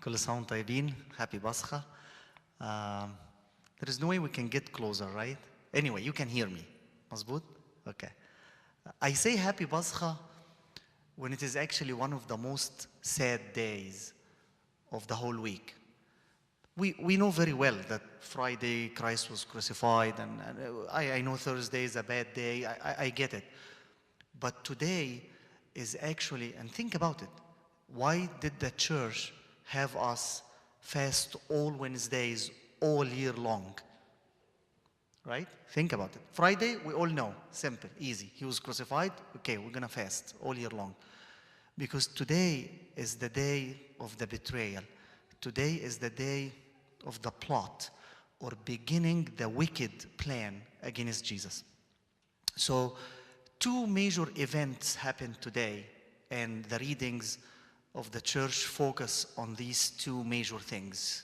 كل سنة وانتم طيبين. Happy Pascha. There is no way we can get closer, right? Anyway, you can hear me. مظبوط? Okay. I say Happy Pascha when it is actually one of the most sad days of the whole week. We know very well that Friday Christ was crucified, and I know Thursday is a bad day. I get it. But today is actually, and think about it, why did the church have us fast all Wednesdays all year long? Right? Think about it. Friday, we all know, simple, easy. He was crucified, okay, we're gonna fast all year long. Because today is the day of the betrayal. Today is the day of the plot, or beginning the wicked plan against Jesus. So, two major events happened today, and the readings of the church focus on these two major things.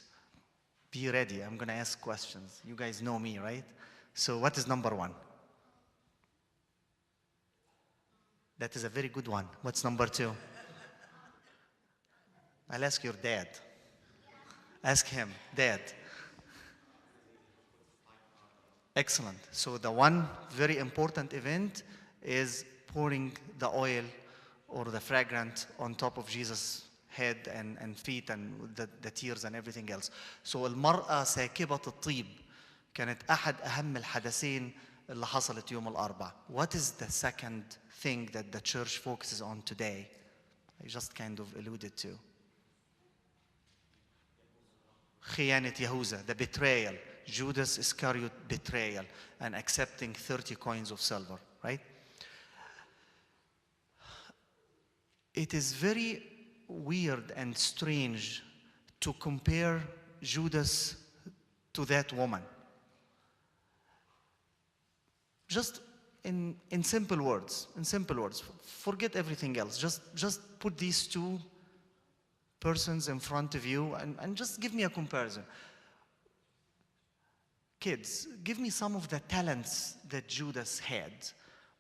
Be ready, I'm gonna ask questions. You guys know me, right? So what is number one? That is a very good one. What's number two? I'll ask your dad. Ask him, Dad. Excellent. So the one very important event is pouring the oil or the fragrant on top of Jesus' head and feet and the tears and everything else. So المرأة ساكبة الطيب كانت أحد أهم الحدثين اللي حصلت يوم الأربعاء. What is the second thing that the church focuses on today? I just kind of alluded to. خيانة يهوذا, the betrayal, Judas Iscariot betrayal, and accepting 30 coins of silver, right? It is very weird and strange to compare Judas to that woman. Just in simple words, forget everything else. Just put these two persons in front of you and just give me a comparison. Kids, give me some of the talents that Judas had,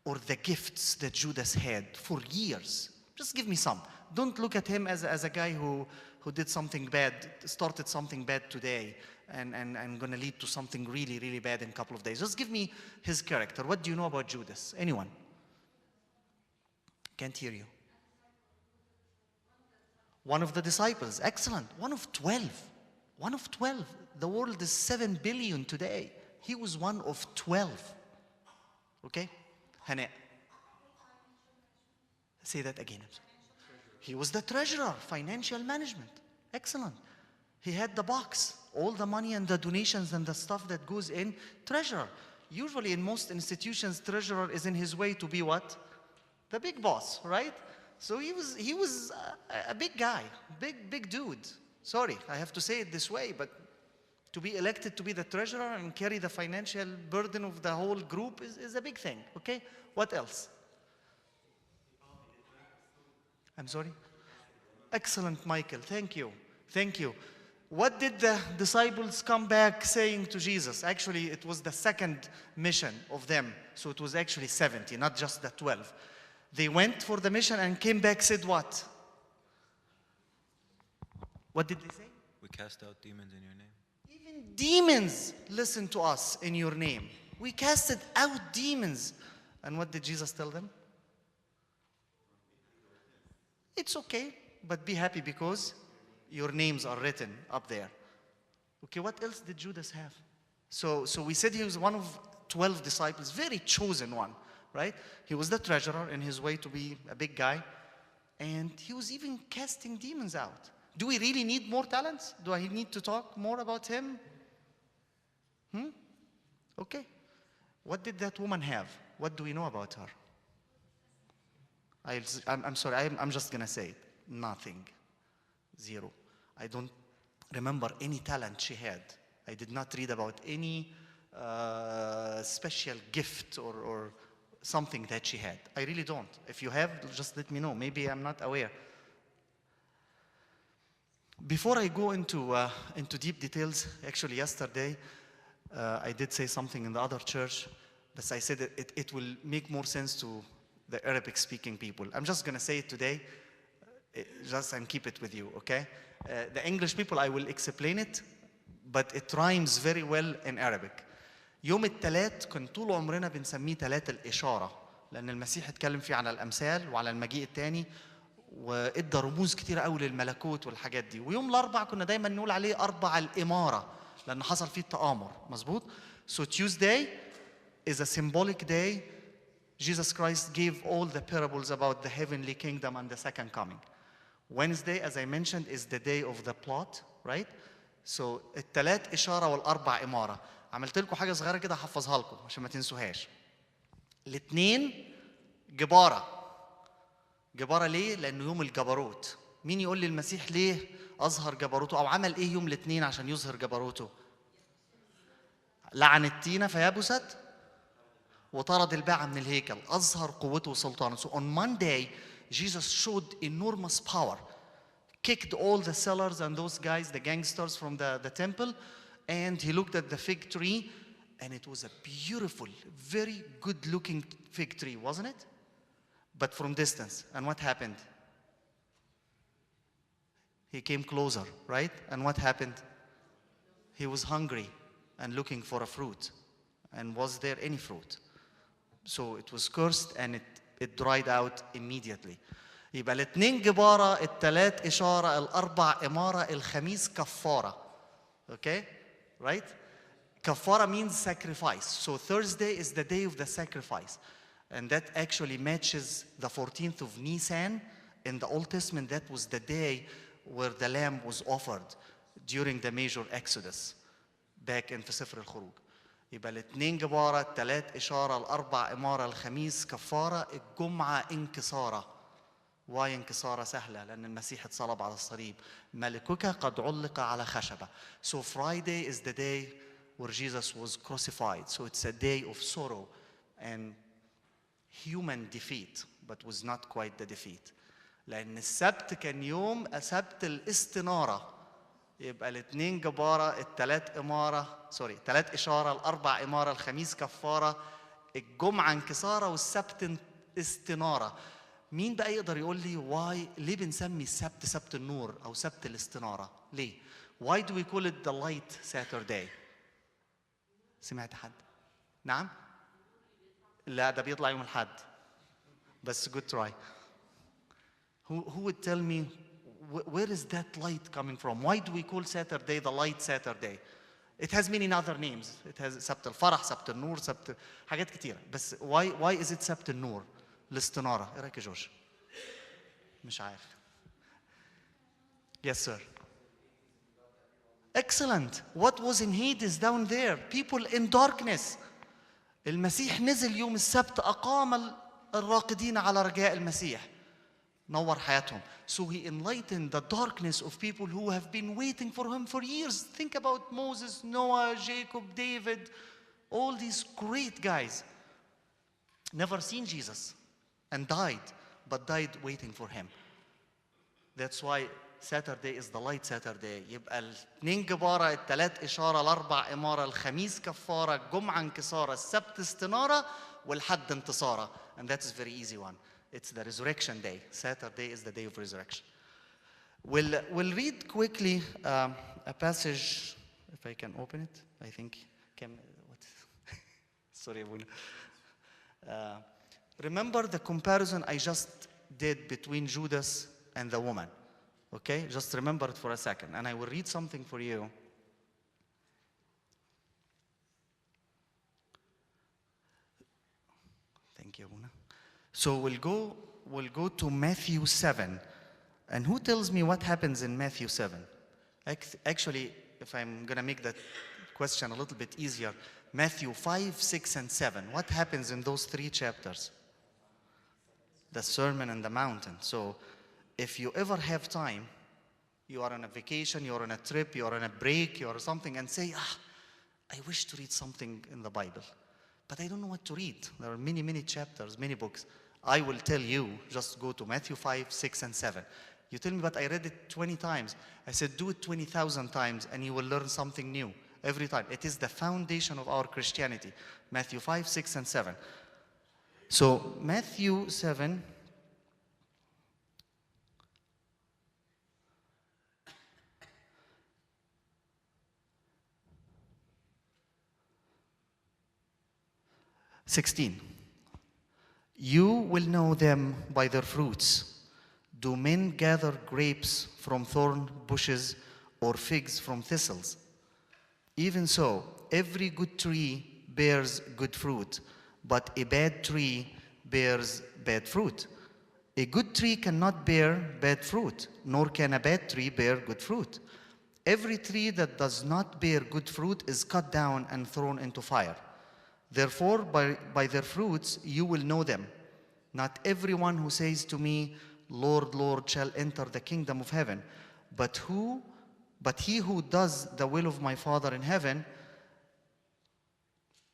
or the gifts that Judas had for years. Just give me some. Don't look at him as a guy who did something bad, started something bad today, and gonna lead to something really, really bad in a couple of days. Just give me his character. What do you know about Judas? Anyone? Can't hear you. One of the disciples, excellent. One of 12. One of 12. The world is 7 billion today. He was one of 12. Okay? Hana. Say that again. He was the treasurer, financial management. Excellent. He had the box, all the money and the donations and the stuff that goes in, treasurer. Usually in most institutions, treasurer is in his way to be what? The big boss, right? So he was a big guy, big dude. Sorry, I have to say it this way, but to be elected to be the treasurer and carry the financial burden of the whole group is a big thing, okay? What else? I'm sorry? Excellent, Michael, thank you. Thank you. What did the disciples come back saying to Jesus? Actually, it was the second mission of them, so it was actually 70, not just the 12. They went for the mission and came back, said what? What did they say? We cast out demons in your name. Even demons listen to us in your name. We casted out demons. And what did Jesus tell them? It's okay, but be happy because your names are written up there. Okay, what else did Judas have? So we said he was one of 12 disciples, very chosen one. Right? He was the treasurer in his way to be a big guy. And he was even casting demons out. Do we really need more talents? Do I need to talk more about him? Okay. What did that woman have? What do we know about her? I'm sorry, I'm just going to say it. Nothing. Zero. I don't remember any talent she had. I did not read about any special gift or something that she had. I really don't. If you have, just let me know. Maybe I'm not aware. Before I go into deep details, actually yesterday, I did say something in the other church, but I said that it will make more sense to the Arabic-speaking people. I'm just going to say it today. Just and keep it with you, okay? The English people, I will explain it, but it rhymes very well in Arabic. يوم الثلاث كان طول عمرنا بنسميه ثلاث الإشارة، لأن المسيح اتكلم فيه على الأمثال وعلى المجيء الثاني وادى رموز كتيرة قوي للملكوت والحاجات دي. ويوم الأربع كنا دايما نقول عليه أربع الإمارة لأن حصل فيه التآمر، مظبوط؟ So Tuesday is a symbolic day. Jesus Christ gave all the parables about the heavenly kingdom and the second coming. Wednesday, as I mentioned, is the day of the plot, right? So الثلاث إشارة والأربع إمارة. عملت لكم حاجة صغيرة كده هحفظها لكم عشان ما تنسوهاش. الاثنين جبارة. جبارة ليه؟ لأنه يوم الجبروت. مين يقول لي المسيح ليه أظهر جبروته أو عمل إيه يوم الاثنين عشان يظهر جبروته؟ لعن التينة فيبست وطرد الباعة من الهيكل، أظهر قوته وسلطانه. So on Monday, Jesus showed enormous power, kicked all the sellers and those guys, the gangsters from the temple, and he looked at the fig tree, and it was a beautiful, very good-looking fig tree, wasn't it? But from distance. And what happened? He came closer, right? And what happened? He was hungry and looking for a fruit. And was there any fruit? So it was cursed and it dried out immediately. يبقى الاثنين جبارة، الثلاث إشارة، الأربع إمارة، الخميس كفارة. Okay? Right? Kafara means sacrifice. So Thursday is the day of the sacrifice. And that actually matches the 14th of Nisan. In the Old Testament, that was the day where the lamb was offered during the major Exodus. Back in سفر الخروج. يبقى الاثنين جبارة، الثلاث إشارة، الأربع إمارة، الخميس كفارة، الجمعة انكسارة. واي انكسارة سهلة؟ لأن المسيح اتصلب على الصليب. ملكك قد علق على خشبة. So Friday is the day where Jesus was crucified. So it's a day of sorrow and human defeat, but was not quite the defeat. لأن السبت كان يوم سبت الاستنارة. يبقى الاثنين جبارة، الثلاث إمارة، ثلاث إشارة، الأربع إمارة، الخميس كفارة، الجمعة انكسارة، والسبت استنارة. مين بقى يقدر يقول لي ليه بنسمي السبت سبت النور أو سبت الاستنارة؟ ليه؟ Why do we call it the light Saturday؟ سمعت حد؟ نعم؟ لا ده بيطلع يوم الأحد. بس good try. Who would tell me where is that light coming from? Why do we call Saturday the light Saturday? It has many other names. It has سبت الفرح، سبت النور، سبت حاجات كتيرة. بس why is it سبت النور؟ الاستنارة. إيه رأيك يا جورج؟ مش عارف. Yes, sir. Excellent. What was in Hades down there? People in darkness. المسيح نزل يوم السبت أقام الراقدين على رجاء المسيح. نور حياتهم. So he enlightened the darkness of people who have been waiting for him for years. Think about Moses, Noah, Jacob, David, all these great guys. Never seen Jesus and died, but died waiting for him. That's why Saturday is the light Saturday. يبقى الاثنين جبارة، الثلاث إشارة، الأربع إمارة، الخميس كفارة، الجمعة انكسارة، السبت استنارة، والحد انتصارة. And that is very easy one. It's the resurrection day. Saturday is the day of resurrection. We'll read quickly a passage, if I can open it. I think. Sorry, Abuna. Remember the comparison I just did between Judas and the woman. Okay? Just remember it for a second. And I will read something for you. Thank you, Abuna. So we'll go to Matthew 7. And who tells me what happens in Matthew 7? Actually, if I'm going to make that question a little bit easier, Matthew 5, 6, and 7. What happens in those three chapters? The Sermon on the Mountain. So if you ever have time, you are on a vacation, you're on a trip, you're on a break, you're something, and say, I wish to read something in the Bible, but I don't know what to read. There are many, many chapters, many books. I will tell you, just go to Matthew 5, 6, and 7. You tell me, but I read it 20 times. I said, do it 20,000 times, and you will learn something new every time. It is the foundation of our Christianity. Matthew 5, 6, and 7. So Matthew 7, 16. You will know them by their fruits. Do men gather grapes from thorn bushes or figs from thistles? Even so, every good tree bears good fruit, but a bad tree bears bad fruit. A good tree cannot bear bad fruit, nor can a bad tree bear good fruit. Every tree that does not bear good fruit is cut down and thrown into fire. Therefore, by their fruits you will know them. Not everyone who says to me, Lord, Lord, shall enter the kingdom of heaven, but he who does the will of my Father in heaven,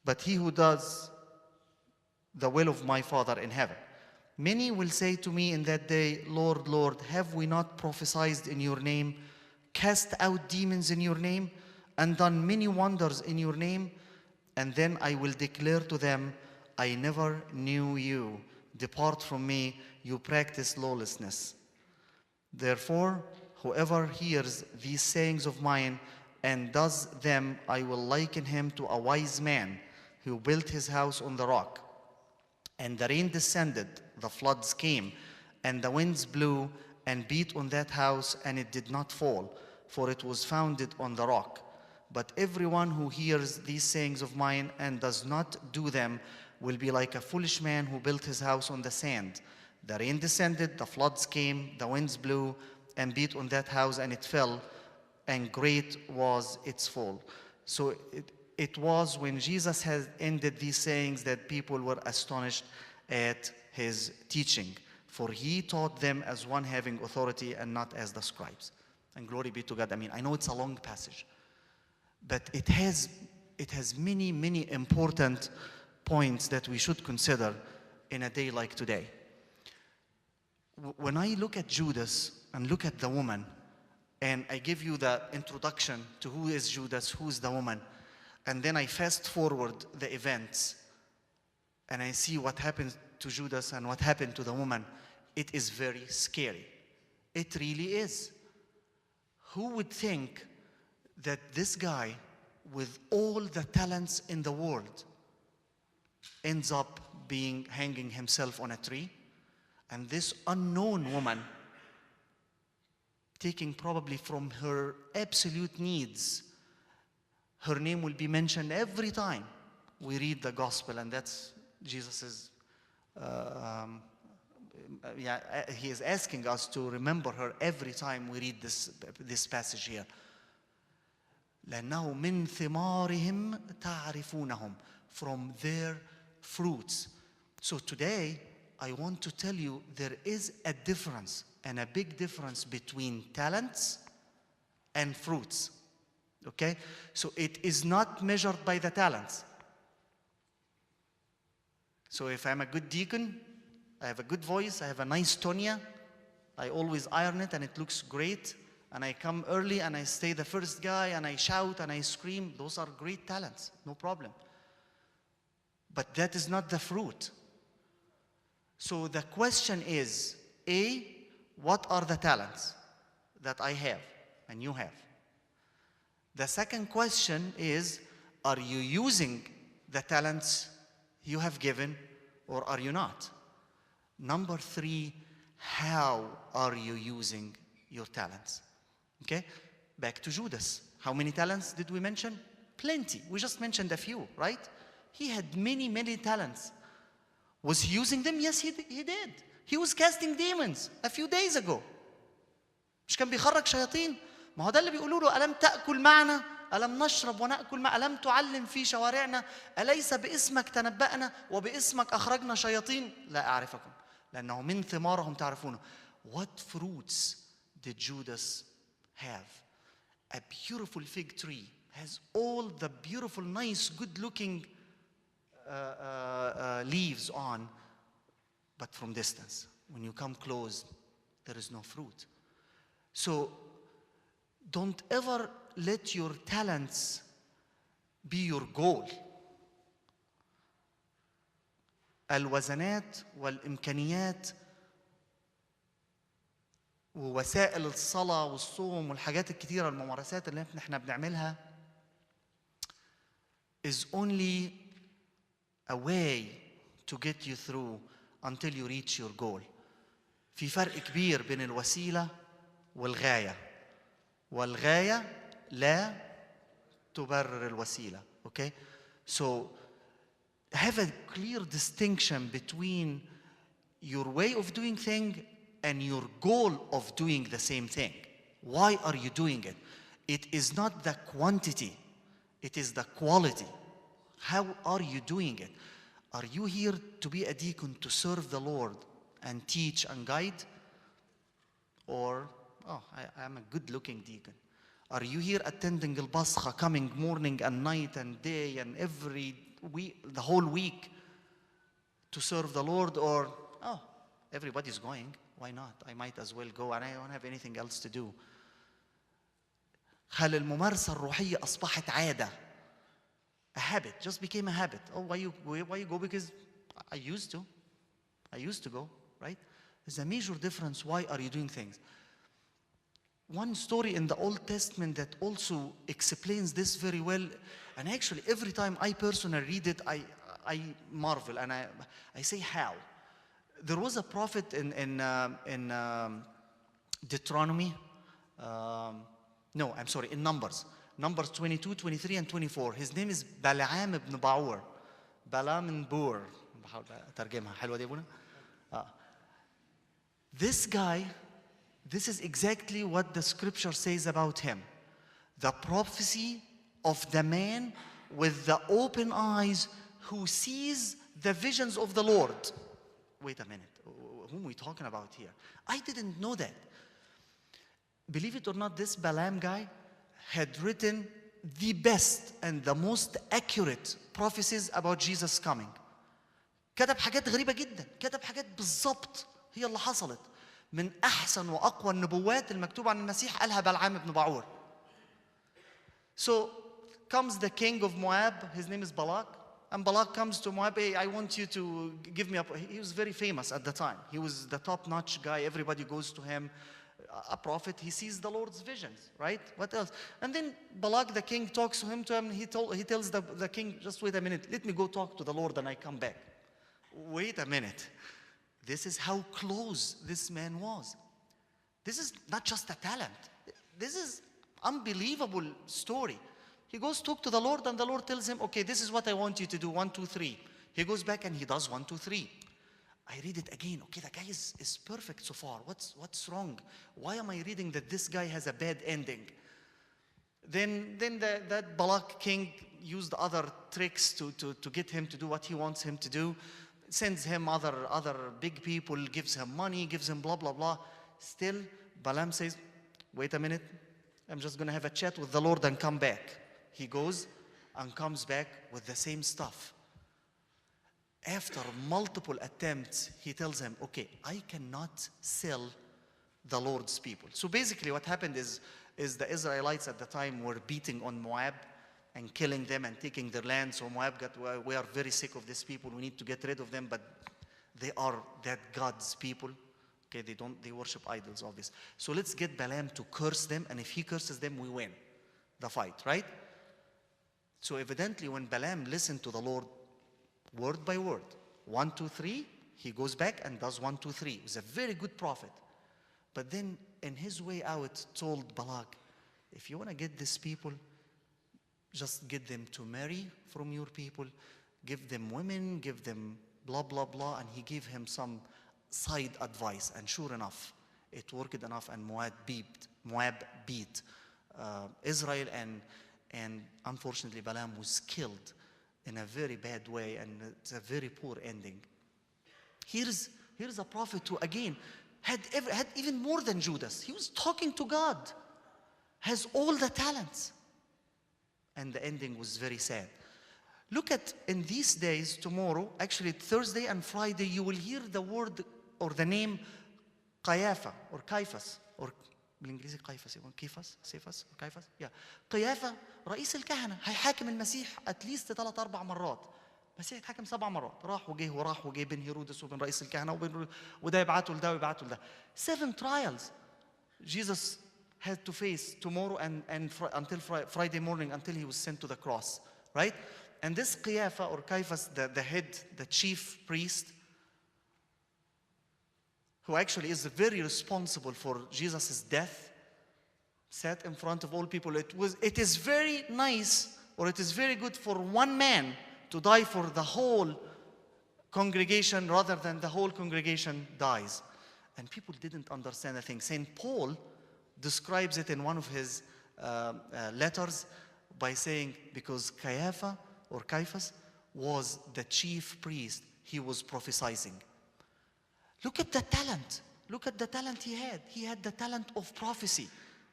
but he who does the will of my Father in heaven. Many will say to me in that day, Lord, Lord, have we not prophesied in your name, cast out demons in your name, and done many wonders in your name? And then I will declare to them, I never knew you. Depart from me, you practice lawlessness. Therefore, whoever hears these sayings of mine and does them, I will liken him to a wise man who built his house on the rock. And the rain descended, the floods came, and the winds blew and beat on that house, and it did not fall, for it was founded on the rock. But everyone who hears these sayings of mine and does not do them will be like a foolish man who built his house on the sand. The rain descended, the floods came, the winds blew and beat on that house, and it fell, and great was its fall. So it was when Jesus had ended these sayings that people were astonished at his teaching, for he taught them as one having authority and not as the scribes. And glory be to God. I mean, I know it's a long passage, but it has many, many important points that we should consider in a day like today. When I look at Judas and look at the woman, and I give you the introduction to who is Judas, who's the woman, and then I fast forward the events, and I see what happened to Judas and what happened to the woman, it is very scary. It really is. Who would think that this guy, with all the talents in the world, ends up hanging himself on a tree? And this unknown woman, taking probably from her absolute needs, her name will be mentioned every time we read the gospel, and that's Jesus's. He is asking us to remember her every time we read this passage here. لأنه من ثمارهم تعرفونهم, from their fruits. So today, I want to tell you there is a difference, and a big difference between talents and fruits. Okay? So it is not measured by the talents. So if I'm a good deacon, I have a good voice, I have a nice tonia, I always iron it and it looks great, and I come early and I stay the first guy and I shout and I scream, those are great talents, no problem. But that is not the fruit. So the question is, A, what are the talents that I have and you have? The second question is, are you using the talents you have given or are you not? Number three, how are you using your talents? Okay, back to Judas. How many talents did we mention? Plenty. We just mentioned a few, right? He had many, many talents. Was he using them? Yes, he did. He was casting demons a few days ago. مش كان بيخرج شياطين؟ ما هو ده اللي بيقولوا له ألم تأكل معنا؟ ألم نشرب ونأكل معنا؟ ألم تعلم في شوارعنا؟ أليس باسمك تنبأنا وباسمك أخرجنا شياطين؟ لا أعرفكم لأنه من ثمارهم تعرفونه. What fruits did Judas have? A beautiful fig tree has all the beautiful, nice, good-looking leaves on, but from distance. When you come close, there is no fruit. So don't ever let your talents be your goal. الوزنات والإمكانيات ووسائل الصلاة والصوم والحاجات الكتيرة الممارسات اللي احنا بنعملها is only a way to get you through until you reach your goal. في فرق كبير بين الوسيلة والغاية. والغاية لا تبرر الوسيلة. Okay? So have a clear distinction between your way of doing things and your goal of doing the same thing. Why are you doing it? It is not the quantity, it is the quality. How are you doing it? Are you here to be a deacon to serve the Lord and teach and guide? Or, oh, I'm a good-looking deacon. Are you here attending the Pascha, coming morning and night and day and every week, the whole week, to serve the Lord? Or, oh, everybody's going, why not? I might as well go and I don't have anything else to do. هل الممارسة الروحية أصبحت عادة? A habit, just became a habit. Oh, why you go? Because I used to go, right? There's a major difference. Why are you doing things? One story in the Old Testament that also explains this very well, and actually every time I personally read it, I marvel and I say how. There was a prophet in Deuteronomy, in Numbers 22, 23, and 24. His name is Balaam ibn Ba'ur. Balaam ibn Ba'ur. بحاول أترجمها. حلوة دي أبونا؟ This guy, this is exactly what the scripture says about him. The prophecy of the man with the open eyes who sees the visions of the Lord. Wait a minute, whom are we talking about here? I didn't know that. Believe it or not, this Balaam guy had written the best and the most accurate prophecies about Jesus coming. كتب حاجات غريبة جدا، كتب حاجات بالظبط هي اللي حصلت. من أحسن وأقوى النبوات المكتوبة عن المسيح قالها بلعام ابن بعور. So comes the king of Moab, his name is Balak, and Balak comes to Moab, hey, I want you to give me he was very famous at the time. He was the top-notch guy, everybody goes to him. A prophet, he sees the Lord's visions, right? What else? And then Balak, the king, talks to him, he tells the king, just wait a minute, let me go talk to the Lord and I come back. Wait a minute. This is how close this man was. This is not just a talent. This is unbelievable story. He goes talk to the Lord and the Lord tells him, okay, this is what I want you to do, 1, 2, 3. He goes back and he does 1, 2, 3. I read it again. Okay, the guy is perfect so far. What's wrong? Why am I reading that this guy has a bad ending? Then that Balak king used other tricks to get him to do what he wants him to do. Sends him other big people, gives him money, gives him blah, blah, blah. Still, Balaam says, wait a minute. I'm just going to have a chat with the Lord and come back. He goes and comes back with the same stuff. After multiple attempts, he tells him, okay, I cannot sell the Lord's people. So basically what happened is the Israelites at the time were beating on Moab and killing them and taking their land. So Moab we are very sick of these people. We need to get rid of them, but they are that God's people. Okay, they worship idols, obviously. So let's get Balaam to curse them, and if he curses them, we win the fight, right? So evidently when Balaam listened to the Lord, word by word, 1, 2, 3, he goes back and does 1, 2, 3. He's a very good prophet. But then in his way out told Balak, if you want to get these people, just get them to marry from your people, give them women, give them blah, blah, blah. And he gave him some side advice. And sure enough, it worked enough and Moab beat Israel. And unfortunately, Balaam was killed in a very bad way, and it's a very poor ending. Here's a prophet who, again, had even more than Judas. He was talking to God, has all the talents. And the ending was very sad. Look at, in these days, tomorrow, actually Thursday and Friday, you will hear the word or the name Caiaphas or Caiaphas, or بالإنجليزي قيفاس يكون كيفاس كيفاس يا قيافة رئيس الكهنة هيحاكم المسيح اتليست 3-4 مرات. المسيح اتحاكم 7 مرات، راح وجه بين هيرودس وبين رئيس الكهنة وده يبعته لده ويبعته لده. 7 trials Jesus had to face tomorrow and until Friday morning, until he was sent to the cross, right? And this Qiyafa or Caiaphas, the head, the chief priest, who actually is very responsible for Jesus' death, sat in front of all people. It is very nice, or it is very good for one man to die for the whole congregation rather than the whole congregation dies. And people didn't understand the thing. St. Paul describes it in one of his letters by saying, because Caiaphas was the chief priest, he was prophesying. Look at the talent. Look at the talent he had. He had the talent of prophecy.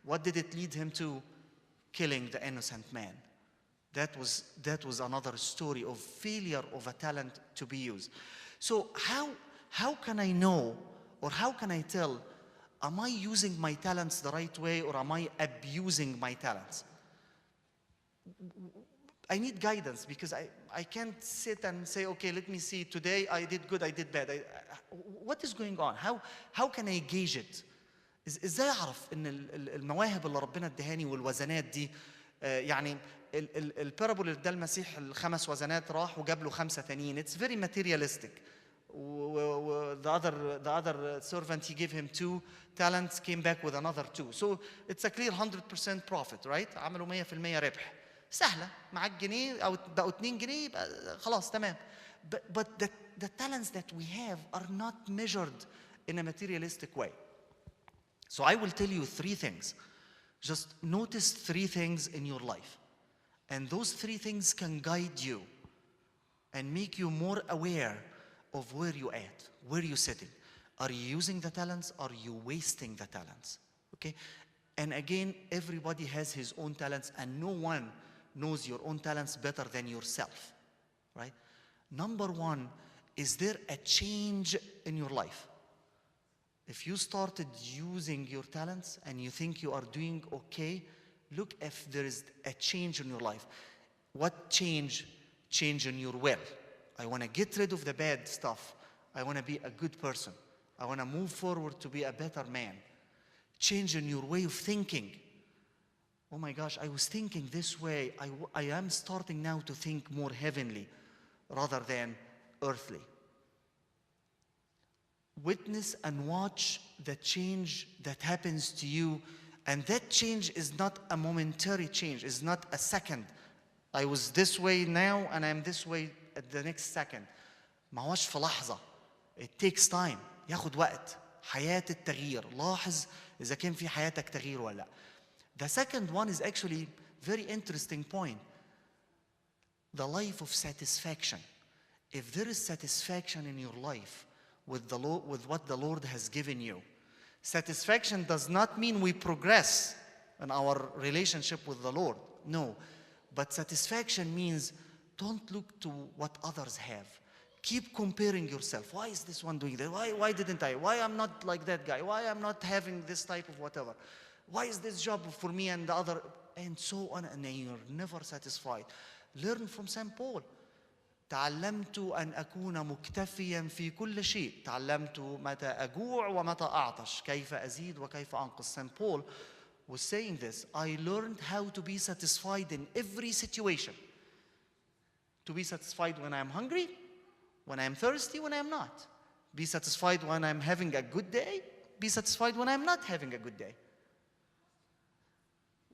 What did it lead him to? Killing the innocent man. That was another story of failure of a talent to be used. So how can I know, or how can I tell, am I using my talents the right way, or am I abusing my talents? I need guidance, because I can't sit and say, okay, let me see, today I did good, I did bad. What is going on? How can I gauge it? ازاي اعرف ان المواهب اللي ربنا ادهاني والوزنات دي يعني البارابول ده المسيح ال5 وزنات راح وجاب له 5 تانيين. It's very materialistic. The other servant, he gave him 2 talents, came back with another 2. So it's a clear 100% profit, right? عملوا 100% ربح. سهلة، معاك جنيه أو بقوا 2 جنيه يبقى خلاص تمام. But the talents that we have are not measured in a materialistic way. So I will tell you 3 things. Just notice 3 things in your life. And those 3 things can guide you and make you more aware of where you're at, where you're sitting. Are you using the talents? Are you wasting the talents? Okay? And again, everybody has his own talents, and no one knows your own talents better than yourself, right? Number 1, is there a change in your life? If you started using your talents and you think you are doing okay, look if there is a change in your life. What change? Change in your will. I want to get rid of the bad stuff. I want to be a good person. I want to move forward to be a better man. Change in your way of thinking. Oh my gosh, I was thinking this way. I am starting now to think more heavenly rather than earthly. Witness and watch the change that happens to you. And that change is not a momentary change. It's not a second. I was this way now and I'm this way at the next second. ما هوش في لحظة. It takes time. ياخد وقت. حياة التغيير. لاحظ إذا كان في حياتك تغيير ولا لا. The second one is actually very interesting point. The life of satisfaction. If there is satisfaction in your life with what the Lord has given you, satisfaction does not mean we progress in our relationship with the Lord. No. But satisfaction means don't look to what others have. Keep comparing yourself. Why is this one doing that? Why didn't I? Why I'm not like that guy? Why I'm not having this type of whatever? Why is this job for me and the other? And so on. And you're never satisfied. Learn from St. Paul. تعلمت أن أكون مكتفيا في كل شيء. تعلمت متى أجوع ومتى أعطش. كيف أزيد وكيف أنقص. St. Paul was saying this. I learned how to be satisfied in every situation. To be satisfied when I'm hungry, when I'm thirsty, when I'm not. Be satisfied when I'm having a good day. Be satisfied when I'm not having a good day.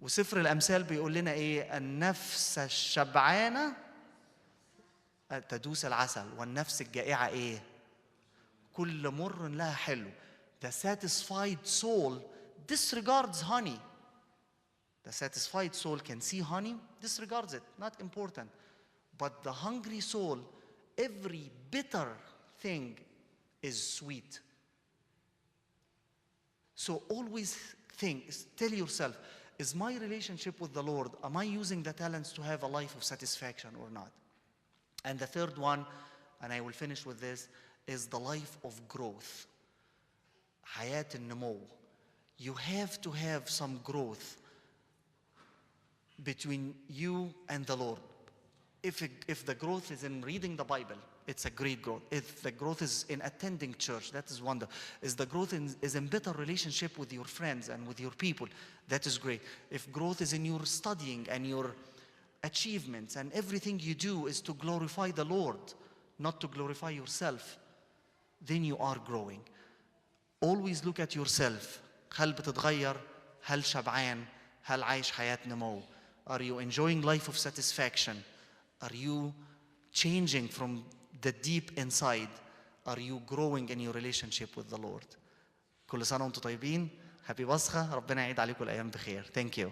وسفر الأمثال بيقول لنا إيه؟ النفس الشبعانة تدوس العسل والنفس الجائعة إيه؟ كل مر لها حلو. The satisfied soul disregards honey. The satisfied soul can see honey, disregards it, not important. But the hungry soul, every bitter thing is sweet. So always tell yourself, is my relationship with the Lord, am I using the talents to have a life of satisfaction or not? And the third one, and I will finish with this, is the life of growth. حياة النمو. You have to have some growth between you and the Lord. If the growth is in reading the Bible, it's a great growth. If the growth is in attending church, that is wonderful. If the growth is in better relationship with your friends and with your people, that is great. If growth is in your studying and your achievements and everything you do is to glorify the Lord, not to glorify yourself, then you are growing. Always look at yourself. هل بتتغير؟ هل شبعان؟ هل عايش حياة نمو؟ Are you enjoying life of satisfaction? Are you changing from the deep inside? Are you growing in your relationship with the Lord? كل سنة وانتم طيبين. Happy Pascha. ربنا يعيد عليكم الأيام بخير. Thank you.